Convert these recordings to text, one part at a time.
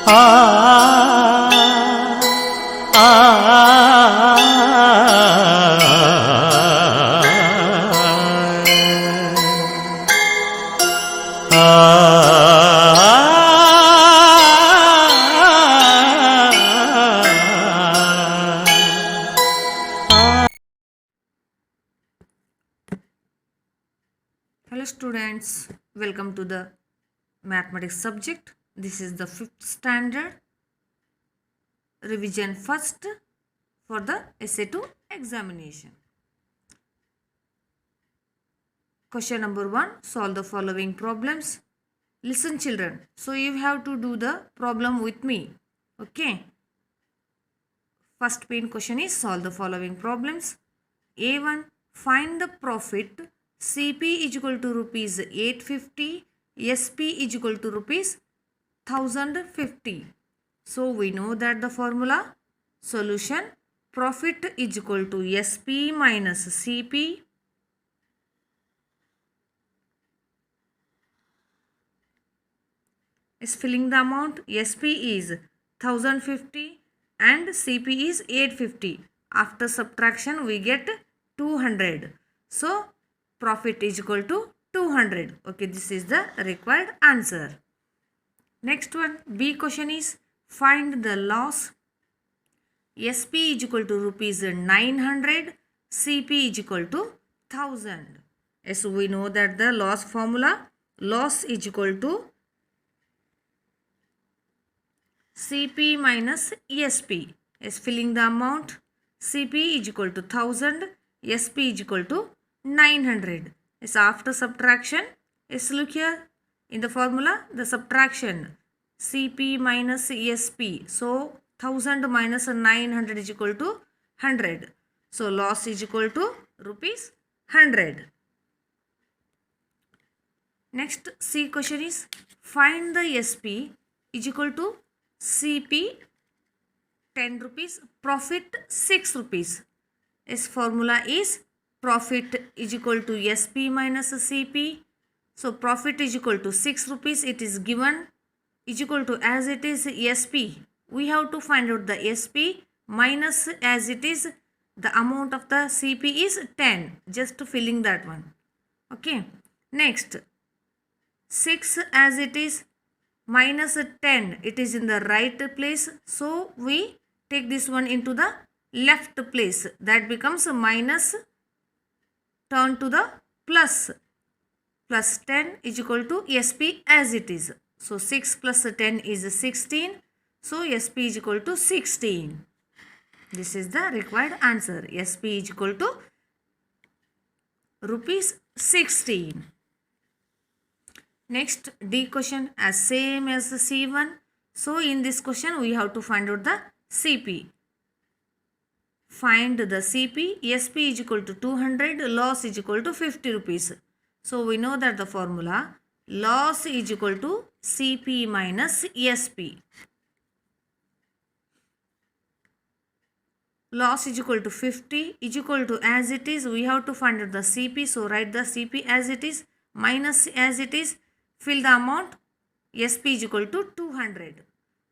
Uh uh Hello students, welcome to the mathematics subject. This is the 5th standard revision first for the SA2 examination. Question number 1, solve the following problems. Listen children, so you have to do the problem with me. Okay. First main question is solve the following problems. A1, find the profit CP is equal to rupees 850, SP is equal to rupees 1050. So we know that the formula solution profit is equal to SP minus CP is filling the amount. SP is 1050 and CP is 850. After subtraction we get 200. So profit is equal to 200. Okay, this is the required answer. Next one, B question is find the loss. SP is equal to rupees 900, CP is equal to 1000. Yes, we know that the loss formula, loss is equal to CP minus SP. Yes, filling the amount, CP is equal to 1000, SP is equal to 900. Yes, after subtraction, yes, look here in the formula, the subtraction CP minus SP. So 1000 minus 900 is equal to 100. So loss is equal to rupees 100. Next C question is find the SP is equal to CP 10 rupees, profit 6 rupees. Its formula is profit is equal to SP minus CP. So profit is equal to 6 rupees. It is given is equal to as it is SP. We have to find out the SP minus as it is the amount of the CP is 10. Just filling that one. Okay. Next 6 as it is minus 10. It is in the right place. So we take this one into the left place. That becomes minus turn to the plus. Plus 10 is equal to SP as it is. So 6 plus 10 is 16. So SP is equal to 16. This is the required answer. SP is equal to rupees 16. Next D question as same as the C1. So in this question we have to find out the CP. Find the CP. SP is equal to 200. Loss is equal to 50 rupees. So we know that the formula loss is equal to CP minus SP. Loss is equal to 50 is equal to as it is. We have to find out the CP. So write the CP as it is minus as it is. Fill the amount. SP is equal to 200.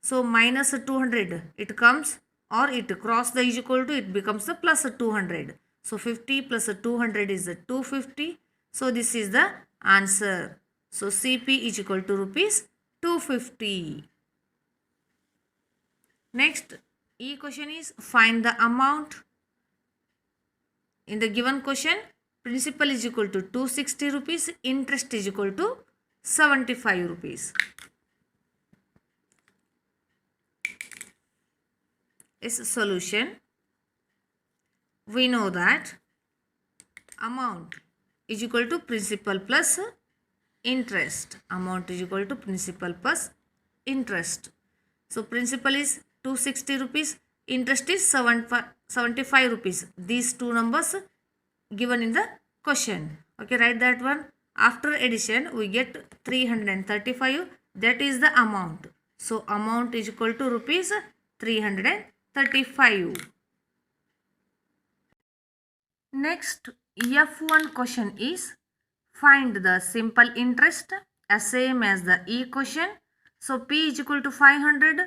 So minus 200 it comes or it cross the is equal to it becomes the plus 200. So 50 plus 200 is 250. So this is the answer. So CP is equal to rupees 250. Next E question is find the amount. In the given question, principal is equal to 260 rupees, interest is equal to 75 rupees. Is a solution. We know that amount is equal to principal plus interest. Amount is equal to principal plus interest. So principal is 260 rupees, interest is 75 rupees. These two numbers given in the question. Okay, write that one. After addition we get 335. That is the amount. So amount is equal to rupees 335. Next F1 question is find the simple interest as same as the E question. So P is equal to 500,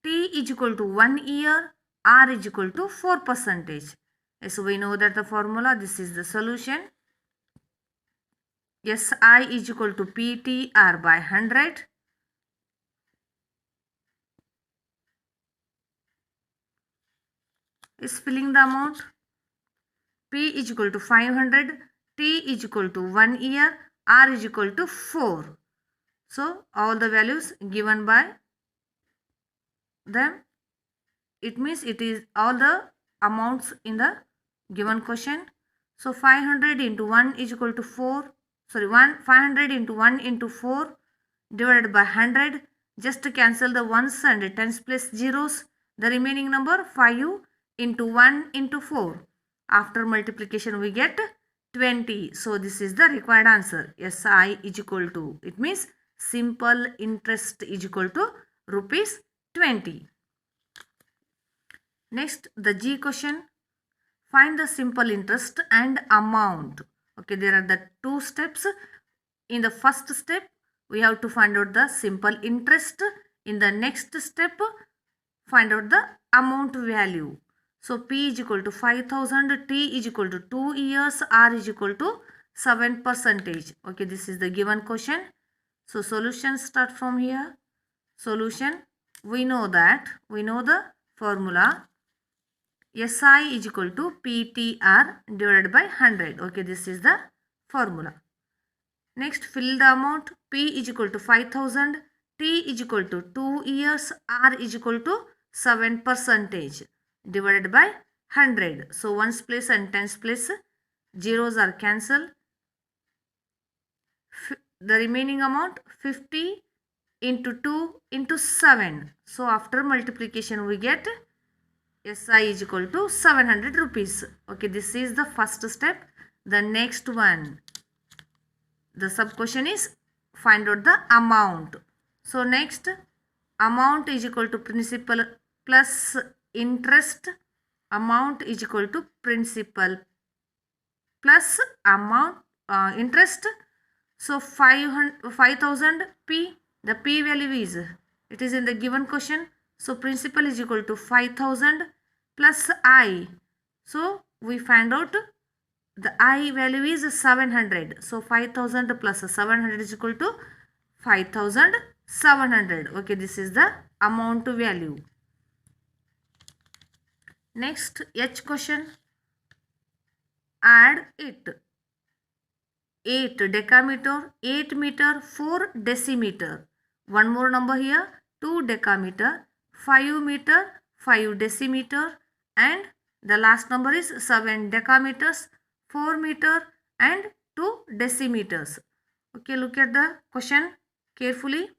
T is equal to 1 year, R is equal to 4%. So we know that the formula, this is the solution. SI is equal to PTR by 100. Is filling the amount. P is equal to 500, T is equal to 1 year, R is equal to 4. So all the values given by them. It means it is all the amounts in the given question. So 500 into 1 is equal to 4. Sorry, 500 into 1 into 4 divided by 100. Just to cancel the ones and tens place zeros. The remaining number 5 into 1 into 4. After multiplication we get 20. So this is the required answer. SI is equal to, it means simple interest is equal to rupees 20. Next, the G question. Find the simple interest and amount. Okay, there are the two steps. In the first step, we have to find out the simple interest. In the next step, find out the amount value. So P is equal to 5,000, T is equal to 2 years, R is equal to 7%. Okay, this is the given question. So solution start from here. Solution, we know the formula. SI is equal to PTR divided by 100. Okay, this is the formula. Next, fill the amount. P is equal to 5,000, T is equal to 2 years, R is equal to 7% divided by 100. So ones place and tens place, zeros are cancelled. The remaining amount 50 into 2 into 7. So after multiplication we get SI is equal to 700 rupees. Okay, this is the first step. The next one, the sub question is find out the amount. So next, amount is equal to principal plus interest. Amount is equal to principal plus amount interest. So 5,000 P, the P value is, it is in the given question. So principal is equal to 5,000 plus I. So we find out the I value is 700. So 5,000 plus 700 is equal to 5,700. Okay, this is the amount value. Next, H question. Add it. 8 decameter, 8 meter, 4 decimeter. One more number here, 2 decameter, 5 meter, 5 decimeter, and the last number is 7 decameters, 4 meter and 2 decimeters. Okay, look at the question carefully.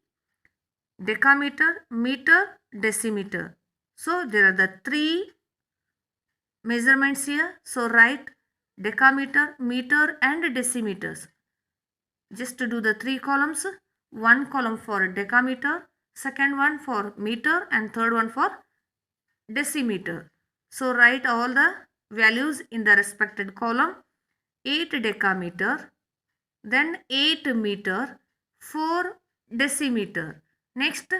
Decameter, meter, decimeter. So there are the three measurements here. So write decameter, meter and decimeters. Just to do the three columns. One column for decameter, second one for meter and third one for decimeter. So write all the values in the respected column. 8 decameter, then 8 meter, 4 decimeter. Next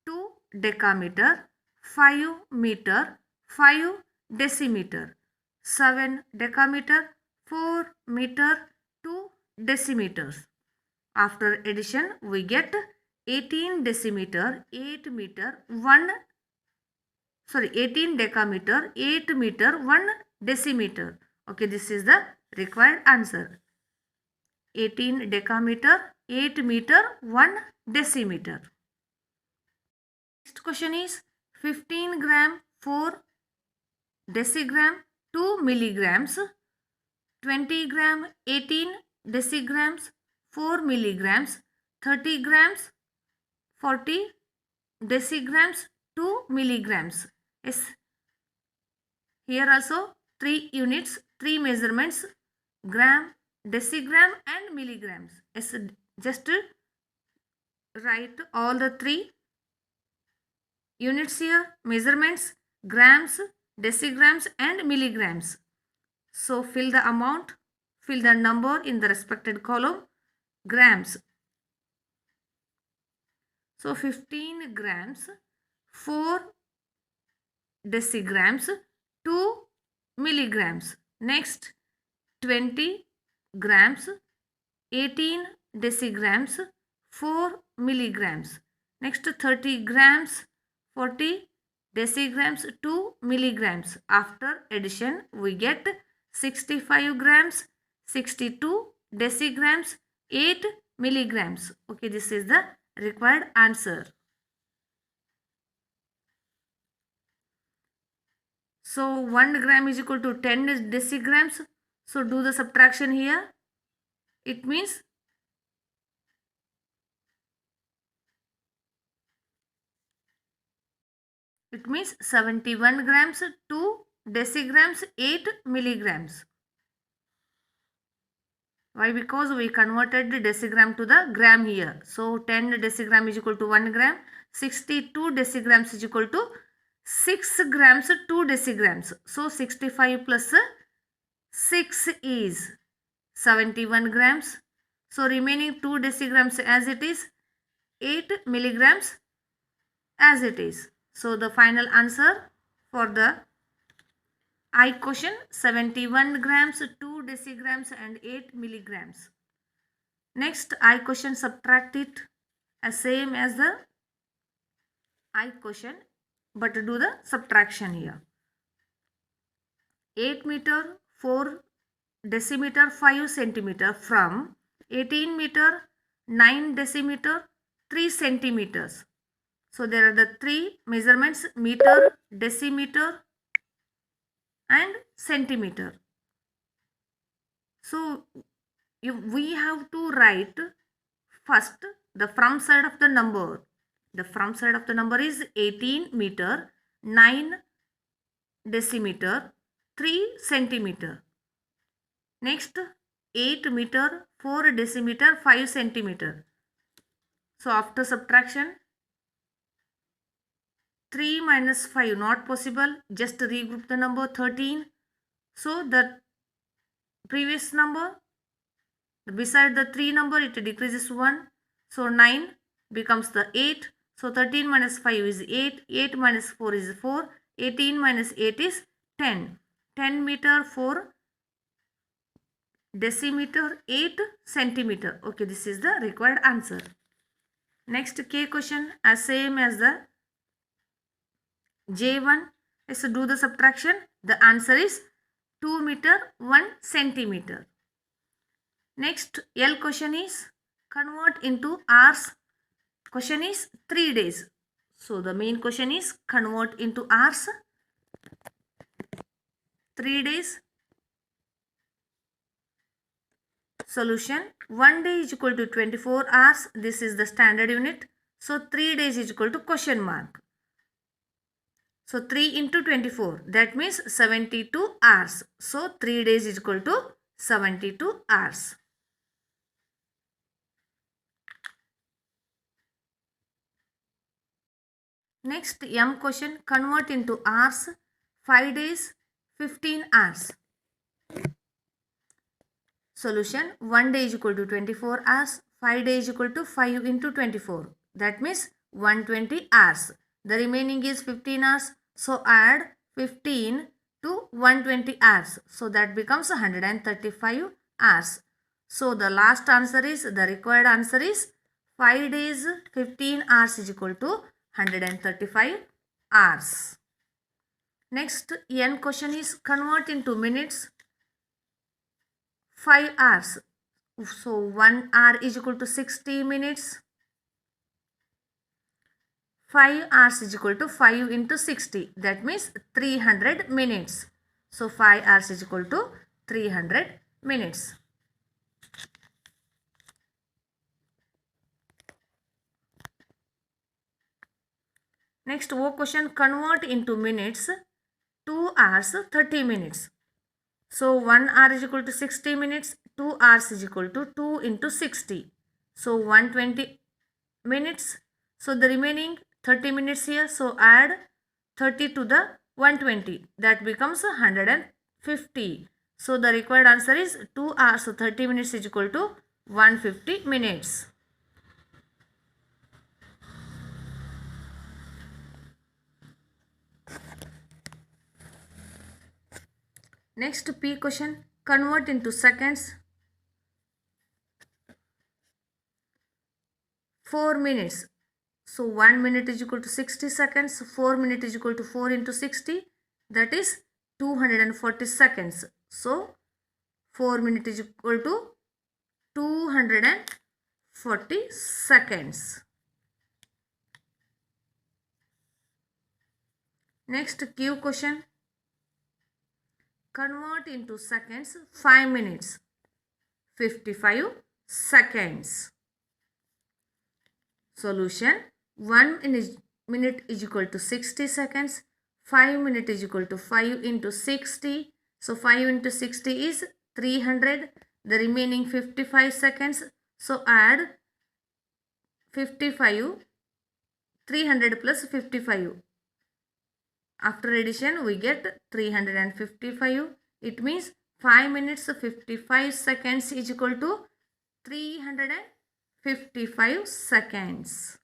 2 decameter, 5 meter, 5 decimeter. 7 decameter, 4 meter, 2 decimeters. After addition we get 18 decimeter, 8 meter, 18 decameter, 8 meter, 1 decimeter. Okay, this is the required answer. 18 decameter, 8 meter, 1 decimeter. Next question is 15 gram, 4 decigram, 2 milligrams, 20 gram, 18 decigrams, 4 milligrams, 30 grams, 40 decigrams, 2 milligrams. Yes. Here also 3 units, 3 measurements, gram, decigram and milligrams. Yes. Just write all the 3 units here, measurements, grams, decigrams and milligrams. So fill the amount, fill the number in the respected column. Grams. So 15 grams, 4 decigrams, 2 milligrams. Next 20 grams, 18 decigrams, 4 milligrams. Next 30 grams, 40 decigrams, 2 milligrams. After addition, we get 65 grams, 62 decigrams, 8 milligrams. Okay, this is the required answer. So 1 gram is equal to 10 decigrams. So do the subtraction here. It means 71 grams, 2 decigrams, 8 milligrams. Why? Because we converted the decigram to the gram here. So 10 decigram is equal to 1 gram. 62 decigrams is equal to 6 grams, 2 decigrams. So 65 plus 6 is 71 grams. So remaining 2 decigrams as it is, 8 milligrams as it is. So the final answer for the I question, 71 grams, 2 decigrams and 8 milligrams. Next I question, subtract it as same as the I question, but do the subtraction here. 8 meter, 4 decimeter, 5 centimeter from 18 meter, 9 decimeter, 3 centimeters. So there are the 3 measurements, meter, decimeter and centimeter. So we have to write first the from side of the number. The from side of the number is 18 meter, 9 decimeter, 3 centimeter. Next 8 meter, 4 decimeter, 5 centimeter. So after subtraction, 3 minus 5 not possible. Just regroup the number 13. So the previous number, beside the 3 number, it decreases 1. So 9 becomes the 8. So 13 minus 5 is 8. 8 minus 4 is 4. 18 minus 8 is 10. 10 meter, 4 decimeter, 8 centimeter. Okay, this is the required answer. Next K question, as same as the J1. Let's do the subtraction. The answer is 2 meter, 1 centimeter. Next L question is convert into hours. Question is 3 days. So the main question is convert into hours. 3 days. Solution, 1 day is equal to 24 hours. This is the standard unit. So 3 days is equal to question mark. So 3 into 24, that means 72 hours. So 3 days is equal to 72 hours. Next M question, convert into hours. 5 days, 15 hours. Solution, 1 day is equal to 24 hours. 5 days is equal to 5 into 24. That means 120 hours. The remaining is 15 hours. So add 15 to 120 hours. So that becomes 135 hours. So the last answer is, the required answer is 5 days 15 hours is equal to 135 hours. Next N question is convert into minutes. 5 hours. So 1 hour is equal to 60 minutes. 5 hours is equal to 5 into 60. That means 300 minutes. So 5 hours is equal to 300 minutes. Next O question, convert into minutes. 2 hours 30 minutes. So 1 hour is equal to 60 minutes. 2 hours is equal to 2 into 60. So 120 minutes. So the remaining 30 minutes here. So add 30 to the 120. That becomes 150. So the required answer is 2 hours 30 minutes is equal to 150 minutes. Next P question, convert into seconds. 4 minutes. So 1 minute is equal to 60 seconds. 4 minutes is equal to 4 into 60. That is 240 seconds. So 4 minutes is equal to 240 seconds. Next Q question. Convert into seconds. 5 minutes. 55 seconds. Solution. 1 minute is equal to 60 seconds. 5 minutes is equal to 5 into 60. So 5 into 60 is 300. The remaining 55 seconds. So add 55. 300 plus 55. After addition we get 355. It means 5 minutes 55 seconds is equal to 355 seconds.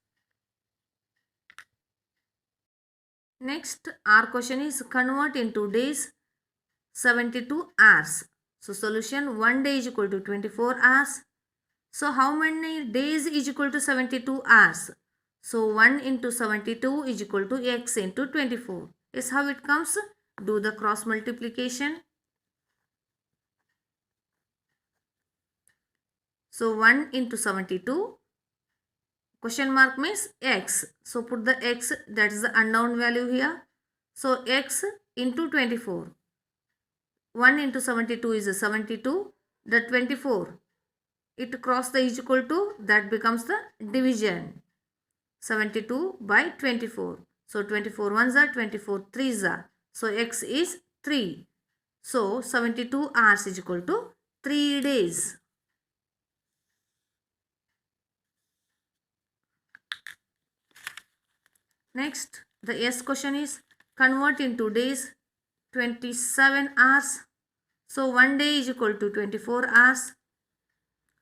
Next our question is convert into days. 72 hours. So solution, 1 day is equal to 24 hours. So how many days is equal to 72 hours? So 1 into 72 is equal to x into 24. Is how it comes. Do the cross multiplication. So 1 into 72. Question mark means x. So put the x, that is the unknown value here. So x into 24. 1 into 72 is 72. The 24. It cross the is equal to, that becomes the division. 72 by 24. So 24 ones are 24 threes are. So x is 3. So 72 hours is equal to 3 days. Next, the S question is convert into days. 27 hours. So 1 day is equal to 24 hours.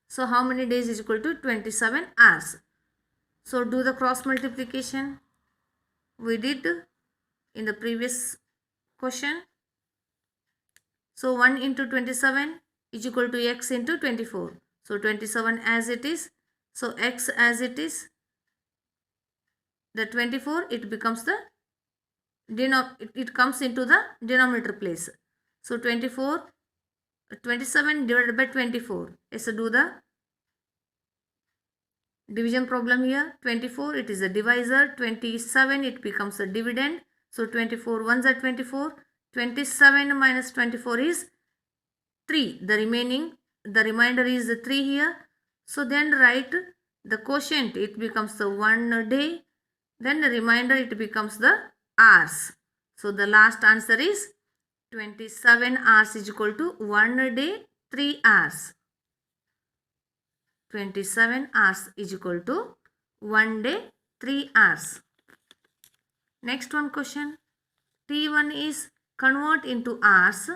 So how many days is equal to 27 hours? So do the cross multiplication. We did in the previous question. So 1 into 27 is equal to x into 24. So 27 as it is. So x as it is. The 24, it becomes the it comes into the denominator place. So 27 divided by 24. Let's do the division problem here. 24, it is a divisor. 27, it becomes a dividend. So 24 ones are 24. 27 minus 24 is 3. The remainder is 3 here. So then write the quotient. It becomes the 1 day. Then the remainder, it becomes the hours. So the last answer is 27 hours is equal to 1 day 3 hours. 27 hours is equal to 1 day 3 hours. Next one question. T1 is convert into hours.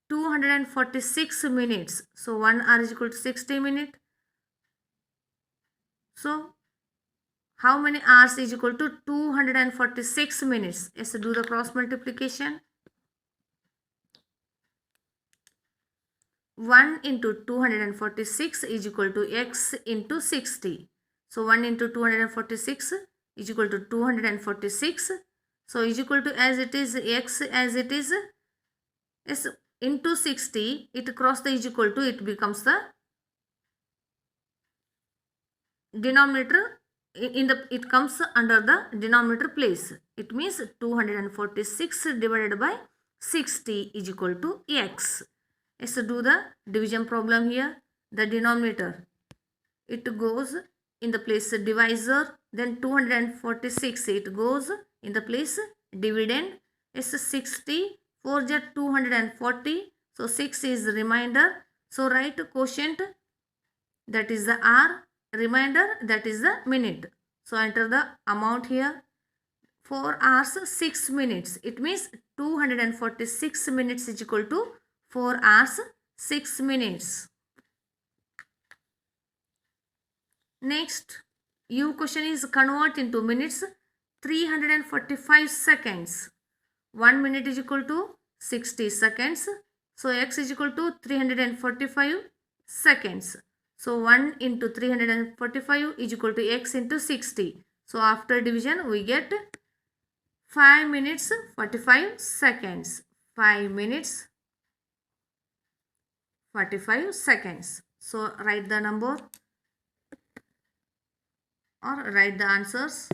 246 minutes. So 1 hour is equal to 60 minutes. So how many hours is equal to 246 minutes? Let's do the cross multiplication. 1 into 246 is equal to x into 60. So 1 into 246 is equal to 246. So is equal to, as it is, x as it is into 60. It cross the is equal to, it becomes the denominator. It comes under the denominator place. It means 246 divided by 60 is equal to x. Let's do the division problem here. The denominator, it goes in the place divisor. Then 246, it goes in the place dividend. It's 60. 4 is 240. So 6 is remainder. So write quotient, that is the hour. Remainder, that is the minute. So enter the amount here. 4 hours 6 minutes. It means 246 minutes is equal to 4 hours 6 minutes. Next, U question is convert into minutes. 345 seconds. 1 minute is equal to 60 seconds. So x is equal to 345 seconds. So 1 into 345 is equal to x into 60. So after division we get 5 minutes 45 seconds. 5 minutes 45 seconds. So write the number or write the answers.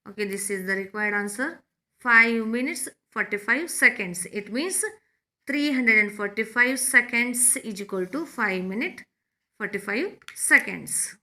Okay, this is the required answer. 5 minutes 45 seconds. It means 345 seconds is equal to 5 minutes 45 seconds.